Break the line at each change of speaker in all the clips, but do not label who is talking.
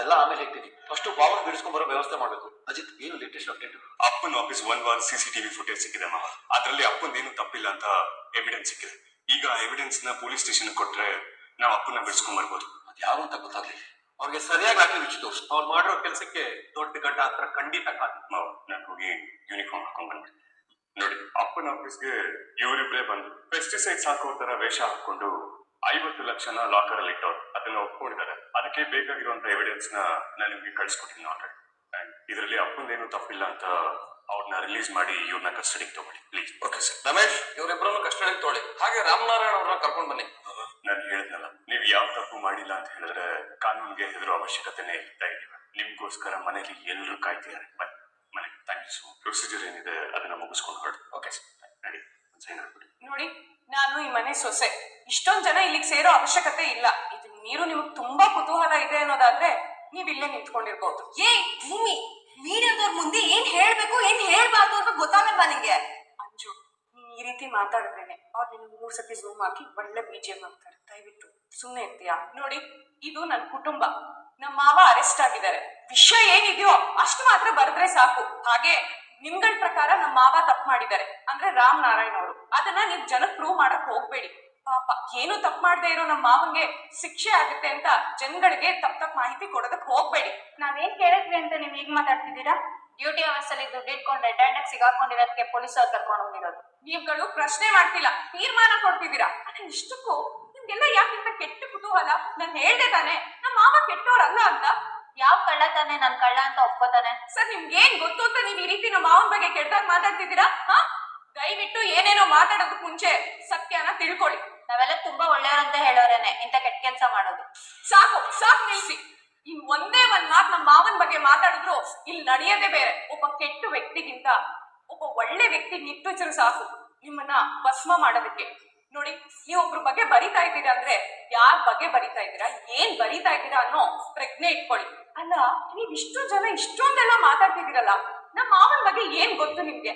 ಅದೆಲ್ಲ ಆಮೇಲೆ ಹೇಳ್ತೀನಿ. ಫಸ್ಟ್ ಬಾವನ್ ಬಿಡಿಸ್ಕೊಂಡ್ ಬರೋ ವ್ಯವಸ್ಥೆ ಮಾಡ್ಬೇಕು. ಅಜಿತ್, ಏನು ಲೇಟೆಸ್ಟ್ ಅಪ್ಡೇಟ್?
ಅಪ್ಪನ ಆಫೀಸ್ 1 ವಾರ CCTV ಫುಟೇಜ್ ಸಿಕ್ಕಿದೆ ಮಾವ. ಅದರಲ್ಲಿ ಅಪ್ಪಂದೇನು ತಪ್ಪಿಲ್ಲ ಅಂತ ಎವಿಡೆನ್ಸ್ ಸಿಕ್ಕಿದೆ. ಈಗ ಎವಿಡೆನ್ಸ್ ನ ಪೊಲೀಸ್ ಸ್ಟೇಷನ್ ಕೊಟ್ರೆ ನಾವು ಅಪ್ಪನ ಬಿಡಿಸ್ಕೊಂಡ್ ಬರ್ಬೋದು.
ಅದ್ ಯಾರು ಅಂತ ಗೊತ್ತಾಗ್ಲಿ. ಅವ್ರಿಗೆ ಸರಿಯಾಗಿ ಹಾಕಿ ರುಚಿ ತೋರಿಸು. ಅವ್ರು ಮಾಡಿರೋ ಕೆಲಸಕ್ಕೆ ದೊಡ್ಡ ಗಡ್ಡ ಹತ್ರ ಖಂಡಿತ ಕಾದು.
ಮಾವ, ನಾನು ಹೋಗಿ ಯೂನಿಫಾರ್ಮ್ ಹಾಕೊಂಡ್ ಬಂದ್ಬಿಡಿ. ನೋಡಿ, ಅಪ್ಪನ ಆಫೀಸ್ಗೆ ಇವರಿಬ್ಬರೇ ಬಂದು ಪೆಸ್ಟಿಸೈಡ್ಸ್ ಹಾಕೋ ತರ ವೇಷ ಹಾಕೊಂಡು 50 ಲಕ್ಷನ ಲಾಕರ್ ಅಲ್ಲಿ ಇಟ್ಟವ್ರು. ಅದನ್ನ ಒಪ್ಕೊಂಡಿದ್ದಾರೆ. ಅದಕ್ಕೆ ಬೇಕಾಗಿರುವಂತ ಎವಿಡೆನ್ಸ್ ನ ನಾನು ನಿಮ್ಗೆ ಕಳ್ಸಿಕೊಟ್ಟಿದ್ದೀನಿ ಆಲ್ರೆಡಿ. ಇದರಲ್ಲಿ ಅಪ್ಪಂದೇನು ತಪ್ಪಿಲ್ಲ ಅಂತ ಅವ್ರನ್ನ ರಿಲೀಸ್ ಮಾಡಿ ಇವ್ರನ್ನ ಕಸ್ಟಡಿಗೆ ತಗೊಳ್ಳಿ ಪ್ಲೀಸ್.
Okay sir. ರಮೇಶ್, ಇವರಿಬ್ಬರನ್ನು ಕಸ್ಟಡಿಗೆ ತೊಗೊಳ್ಳಿ. ಹಾಗೆ ರಾಮನಾರಾಯಣ ಅವ್ರನ್ನ ಕರ್ಕೊಂಡು ಬನ್ನಿ.
ನಾನು ಹೇಳಿದ್ನಲ್ಲ, ನೀವು ಯಾವ ತಪ್ಪು ಮಾಡಿಲ್ಲ ಅಂತ ಹೇಳಿದ್ರೆ ಕಾನೂನಿಗೆ ಹೆದರೋ ಅವಶ್ಯಕತೆನೇ ಇರ್ತಾ ಇದೀವಿ. ನಿಮ್ಗೋಸ್ಕರ ಮನೇಲಿ ಎಲ್ಲರೂ ಕಾಯ್ತಿದ್ದಾರೆ. ಬನ್ನಿ ಮನೆ. Thank you. ಸೊ ಪ್ರೊಸೀಜರ್ ಏನಿದೆ ಅದನ್ನ ಮುಗಿಸ್ಕೊಂಡು ಹೊರಡು.
Okay sir.
ನಡಿ, ಸೈನ್ ಆಗ್ಬಿಡಿ.
ನೋಡಿ, ನಾನು ಈ ಮನೆ ಸೊಸೆ. ಇಷ್ಟೊಂದ್ ಜನ ಇಲ್ಲಿಗೆ ಸೇರೋ ಅವಶ್ಯಕತೆ ಇಲ್ಲ. ಇದು ನೀರು ನಿಮಗ್ ತುಂಬಾ ಕುತೂಹಲ ಇದೆ ಅನ್ನೋದಾದ್ರೆ ನೀವ್ ಇಲ್ಲೇ ನಿಂತ್ಕೊಂಡಿರ್ಬೋದು.
ಭೂಮಿ, ಮೀಡಿಯಾದವ್ರ ಮುಂದೆ ಏನ್ ಹೇಳ್ಬೇಕು ಏನ್ ಹೇಳ್ಬಾರ್ದು ಅಂತ ಗೊತ್ತಾಗಲ್ವಾ ನಿಂಗೆ?
ಅಂಜು, ನೀನ್ ಈ ರೀತಿ ಮಾತಾಡಿದ್ರೇನೆ ಅವ್ರು ನಿನ್ 3 ಸತಿ ಝೂಮ್ ಹಾಕಿ ಒಳ್ಳೆ BGM ಮಾಡ್ತಾರೆ. ದಯವಿಟ್ಟು ಸುಮ್ಮನೆ ಇರ್ತೀಯಾ? ನೋಡಿ, ಇದು ನನ್ನ ಕುಟುಂಬ. ನಮ್ಮ ಮಾವ ಅರೆಸ್ಟ್ ಆಗಿದ್ದಾರೆ. ವಿಷಯ ಏನಿದೆಯೋ ಅಷ್ಟು ಮಾತ್ರ ಬರೆದ್ರೆ ಸಾಕು. ಹಾಗೆ ನಿಮ್ಗಳ ಪ್ರಕಾರ ನಮ್ಮ ಮಾವ ತಪ್ಪು ಮಾಡಿದ್ದಾರೆ ಅಂದ್ರೆ ರಾಮನಾರಾಯಣ್ ಅವರು. ಅದನ್ನ ನೀವ್ ಜನಕ್ ಪ್ರೂವ್ ಮಾಡಕ್ ಹೋಗ್ಬೇಡಿ. ಪಾಪ, ಏನು ತಪ್ಪು ಮಾಡದೆ ಇರೋ ನಮ್ಮ ಮಾವಂಗೆ ಶಿಕ್ಷೆ ಆಗುತ್ತೆ ಅಂತ ಜನಗಳಿಗೆ ತಪ್ಪ ಮಾಹಿತಿ ಕೊಡೋದಕ್ ಹೋಗ್ಬೇಡಿ.
ನಾವೇನ್ ಕೇಳಿದ್ವಿ ಅಂತ ನೀವ್ ಈಗ ಮಾತಾಡ್ತಿದ್ದೀರಾ? ಡ್ಯೂಟಿ ಅವರ್ಸ್ ಅಲ್ಲಿ ದುಡ್ಡು ಇಟ್ಕೊಂಡು ರೆಡ್ ಹ್ಯಾಂಡ್ ಸಿಗಾಕೊಂಡಿರೋದಕ್ಕೆ ಪೊಲೀಸ್ ಅವ್ರು ಕರ್ಕೊಂಡು ಹೋಗಿರೋದು.
ನೀವುಗಳು ಪ್ರಶ್ನೆ ಮಾಡ್ತಿಲ್ಲ, ತೀರ್ಮಾನ ಕೊಡ್ತಿದ್ದೀರಾ. ಇಷ್ಟಕ್ಕೂ ನಿಮ್ಗೆಲ್ಲ ಯಾಕಿಂತ ಕೆಟ್ಟ ಕುತೂಹಲ? ನಾನು ಹೇಳ್ದೆ ತಾನೆ ನಮ್ಮ ಮಾವ ಕೆಟ್ಟವ್ರಲ್ಲ ಅಂತ.
ಯಾವ ಕಳ್ಳ ತಾನೆ ನನ್ ಕಳ್ಳ ಅಂತ ಒಪ್ಕೋತಾನೆ?
ಸರ್, ನಿಮ್ಗೆ ಏನ್ ಗೊತ್ತು ಅಂತ ನೀವ್ ಈ ರೀತಿ ನಮ್ಮ ಮಾವನ ಬಗ್ಗೆ ಕೆಟ್ಟದಾಗ ಮಾತಾಡ್ತಿದ್ದೀರಾ? ದಯವಿಟ್ಟು ಏನೇನೋ ಮಾತಾಡೋದಕ್ ಮುಂಚೆ ಸತ್ಯನ ತಿಳ್ಕೊಳ್ಳಿ.
ನಾವೆಲ್ಲ ತುಂಬಾ ಒಳ್ಳೆಯವರಂತ ಹೇಳೋರೇನೆ ಇಂತ ಕೆಟ್ಟ ಕೆಲಸ ಮಾಡೋದು.
ಸಾಕು ಸಾಕು, ನಿಲ್ಸಿ. ಇನ್ ಒಂದೇ ಒಂದ್ ಮಾತು ನಮ್ಮ ಮಾವನ ಬಗ್ಗೆ ಮಾತಾಡಿದ್ರು ಇಲ್ಲಿ ನಡೆಯೋದೇ ಬೇರೆ. ಒಬ್ಬ ಕೆಟ್ಟ ವ್ಯಕ್ತಿಗಿಂತ ಒಬ್ಬ ಒಳ್ಳೆ ವ್ಯಕ್ತಿ ನಿಟ್ಟುಸಿರು ಸಾಕು ನಿಮ್ಮನ್ನ ಭಸ್ಮ ಮಾಡೋದಕ್ಕೆ. ನೋಡಿ, ನೀವೊಬ್ರ ಬಗ್ಗೆ ಬರಿತಾ ಇದ್ದೀರಾ ಅಂದ್ರೆ ಯಾರ್ ಬಗ್ಗೆ ಬರಿತಾ ಇದ್ದೀರಾ, ಏನ್ ಬರಿತಾ ಇದ್ದೀರಾ ಅನ್ನೋ ಪ್ರಜ್ಞೆ ಇಟ್ಕೊಳ್ಳಿ. ಅಲ್ಲ, ನೀವ್ ಇಷ್ಟು ಜನ ಇಷ್ಟೊಂದೆಲ್ಲ ಮಾತಾಡ್ತಿದ್ದೀರಲ್ಲ, ನಮ್ಮ ಮಾವನ ಬಗ್ಗೆ ಏನ್ ಗೊತ್ತು ನಿಮ್ಗೆ?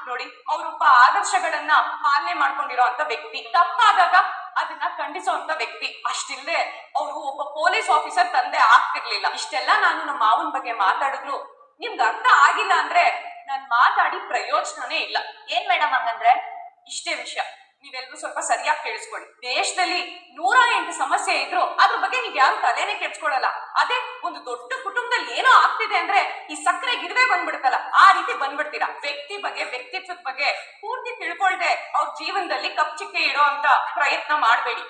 ನೋಡಿ, ಅವ್ರೊಬ್ಬ ಆದರ್ಶಗಳನ್ನ ಪಾಲನೆ ಮಾಡ್ಕೊಂಡಿರೋ ಅಂತ ವ್ಯಕ್ತಿ. ತಪ್ಪಾದಾಗ ಅದನ್ನ ಖಂಡಿಸೋ ಅಂತ ವ್ಯಕ್ತಿ. ಅಷ್ಟಿಲ್ಲದೆ ಅವರು ಒಬ್ಬ ಪೊಲೀಸ್ ಆಫೀಸರ್ ತಂದೆ ಆಗ್ತಿರ್ಲಿಲ್ಲ. ಇಷ್ಟೆಲ್ಲ ನಾನು ನಮ್ಮ ಮಾವನ ಬಗ್ಗೆ ಮಾತಾಡಿದ್ರು ನಿಮ್ಗೆ ಅರ್ಥ ಆಗಿಲ್ಲ ಅಂದ್ರೆ ನಾನ್ ಮಾತಾಡಿ ಪ್ರಯೋಜನನೇ ಇಲ್ಲ.
ಏನ್ ಮೇಡಮ್ ಹಂಗಂದ್ರೆ?
ಇಷ್ಟೇ ವಿಷಯ, ನೀವೆಲ್ಲರೂ ಸ್ವಲ್ಪ ಸರಿಯಾಗಿ ಕೇಳಿಸ್ಕೊಳ್ಳಿ. ದೇಶದಲ್ಲಿ 108 ಸಮಸ್ಯೆ ಇದ್ರು ಅದ್ರ ಬಗ್ಗೆ ನೀವ್ ಯಾರು ತಲೆನೇ ಕೆಡ್ಸ್ಕೊಳಲ್ಲ. ಅದೇ ಒಂದು ದೊಡ್ಡ ಕುಟುಂಬದಲ್ಲಿ ಏನೋ ಆಗ್ತಿದೆ ಅಂದ್ರೆ ಈ ಸಕ್ಕರೆ ಗಿಡವೇ ಬಂದ್ಬಿಡುತ್ತಲ್ಲ, ಆ ರೀತಿ ಬಂದ್ಬಿಡ್ತೀರಾ. ವ್ಯಕ್ತಿ ಬಗ್ಗೆ, ವ್ಯಕ್ತಿತ್ವದ ಬಗ್ಗೆ ಪೂರ್ತಿ ತಿಳ್ಕೊಳ್ದೆ ಅವ್ರ ಜೀವನದಲ್ಲಿ ಕಪ್ಚಿಕ್ಕೆ ಇಡೋ ಅಂತ ಪ್ರಯತ್ನ ಮಾಡ್ಬೇಡಿ.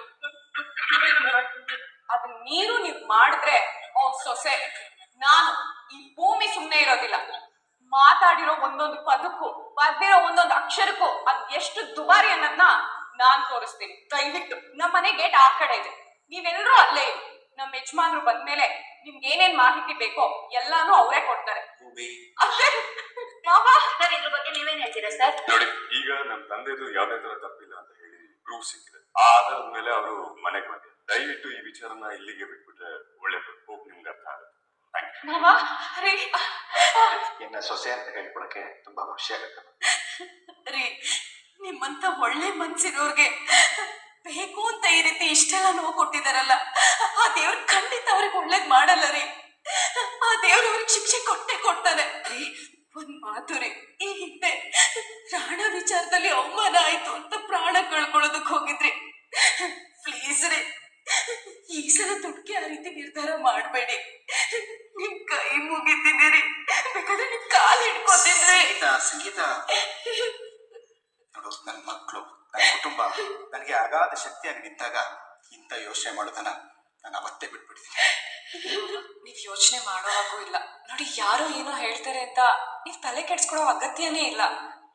ಅದನ್ನ ನೀವ್ ಮಾಡಿದ್ರೆ ಅವ್ರ ಸೊಸೆ. ನಾನು ಈ ಭೂಮಿ ಸುಮ್ನೆ ಇರೋದಿಲ್ಲ. ಮಾತಾಡಿರೋ ಒಂದೊಂದು ಪದಕ್ಕೂ, ಬರ್ದಿರೋ ಒಂದೊಂದು ಅಕ್ಷರಕ್ಕೂ ಅದ್ ಎಷ್ಟು ದುಬಾರಿ ಅನ್ನೋದನ್ನ ನಾನ್ ತೋರಿಸ್ತೀನಿ. ದಯವಿಟ್ಟು ನಮ್ಮನೆ ಗೇಟ್ ಆ ಕಡೆ ಇದೆ, ನೀವೆಲ್ಲರೂ ಅಲ್ಲೇ ಇರಿ. ನಮ್ಮ ಯಜಮಾನ್ರು ಬಂದ್ಮೇಲೆ ನಿಮ್ಗೆ ಏನೇನ್ ಮಾಹಿತಿ ಬೇಕೋ ಎಲ್ಲಾನು ಅವರೇ ಕೊಡ್ತಾರೆ.
ಸರ್, ಇದ್ರ ಬಗ್ಗೆ ನೀವೇನ್ ಹೇಳ್ತೀರಾ ಸರ್?
ನೋಡಿ, ಈಗ ನಮ್ಮ ತಂದೆದು ಯಾವ್ದೇ ತರ ತಪ್ಪಿಲ್ಲ ಅಂತ ಹೇಳಿ ಪ್ರೂಫ್ ಸಿಕ್ಕಿದೆ. ಆ ಆಧಾರದ ಮೇಲೆ ಅವರು ಮನೆಗೆ ಬಂದಿದ್ದಾರೆ. ದಯವಿಟ್ಟು ಈ ವಿಚಾರನ ಇಲ್ಲಿಗೆ ಬಿಟ್ಬಿಟ್ರೆ ಒಳ್ಳೇದು. ಹೋಗಿ ನಿಮ್ಗೆ ಅರ್ಥ ಆಗುತ್ತೆ.
ಇನ್ನ ಸೊಸೆ ಅಂತ ಹೇಳ್ಕೊಳಕ್ಕೆ ತುಂಬಾ ಖುಷಿ ಆಗುತ್ತೆ
ರೀ. ನಿಮ್ಮಂತ ಒಳ್ಳೆ ಮನ್ಸಿರೋರ್ಗೆ ಬೇಕು ಅಂತ ಈ ರೀತಿ ಇಷ್ಟೆಲ್ಲ ನೋವು ಕೊಟ್ಟಿದಾರಲ್ಲ, ಆ ದೇವ್ರ ಖಂಡಿತ ಅವ್ರಿಗೆ ಒಳ್ಳೇದ್ ಮಾಡಲ್ಲ ರೀ. ಆ ದೇವ್ರ ಅವ್ರಿಗೆ ಶಿಕ್ಷೆ ಕೊಟ್ಟೆ ಕೊಡ್ತಾರೆ ರೀ. ಒಂದ್ ಮಾತು ರೀ, ಈ ಹಿಂದೆ ಪ್ರಾಣ ವಿಚಾರದಲ್ಲಿ ಅವಮಾನ ಆಯ್ತು ಅಂತ ಪ್ರಾಣ ಕಳ್ಕೊಳ್ಳೋದಕ್ ಹೋಗಿದ್ರಿ. ಪ್ಲೀಸ್ ರೀ, ಈ ಸಲ ದುಡ್ಗೆ ಆ ರೀತಿ ನಿರ್ಧಾರ ಮಾಡ್ಬೇಡಿ. ನಿಮ್ ಕೈ ಮುಗಿತಿದ್ದೀರಿ, ಬೇಕಾದ್ರೆ ನಿಮ್ ಕಾಲ್ ಹಿಡ್ಕೊತಿದ್ರಿ.
ಸಂಗೀತ, ನೋಡು, ನನ್ನ ಮಕ್ಕಳು, ನನ್ನ ಕುಟುಂಬ ನನಗೆ ಅಗಾಧ ಶಕ್ತಿಯಾಗಿ ನಿಂತಾಗ ಇಂಥ ಯೋಚನೆ ಮಾಡೋದನ್ನ ನಾನು ಅವತ್ತೇ ಬಿಟ್ಬಿಡ್ತೀನಿ.
ನೀವ್ ಯೋಚನೆ ಮಾಡೋ ಹಾಗೂ ಇಲ್ಲ. ನೋಡಿ, ಯಾರೋ ಏನೋ ಹೇಳ್ತಾರೆ ಅಂತ ನೀವ್ ತಲೆ ಕೆಡ್ಸ್ಕೊಳೋ ಅಗತ್ಯನೇ ಇಲ್ಲ.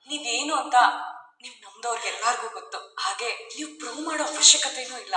ನೀವೇನು ಅಂತ ನೀವ್ ನಮ್ದವ್ರಿಗೆ ಎಲ್ಲಾರ್ಗೂ ಗೊತ್ತು. ಹಾಗೆ ನೀವು ಪ್ರೂವ್ ಮಾಡೋ ಅವಶ್ಯಕತೆನೂ ಇಲ್ಲ.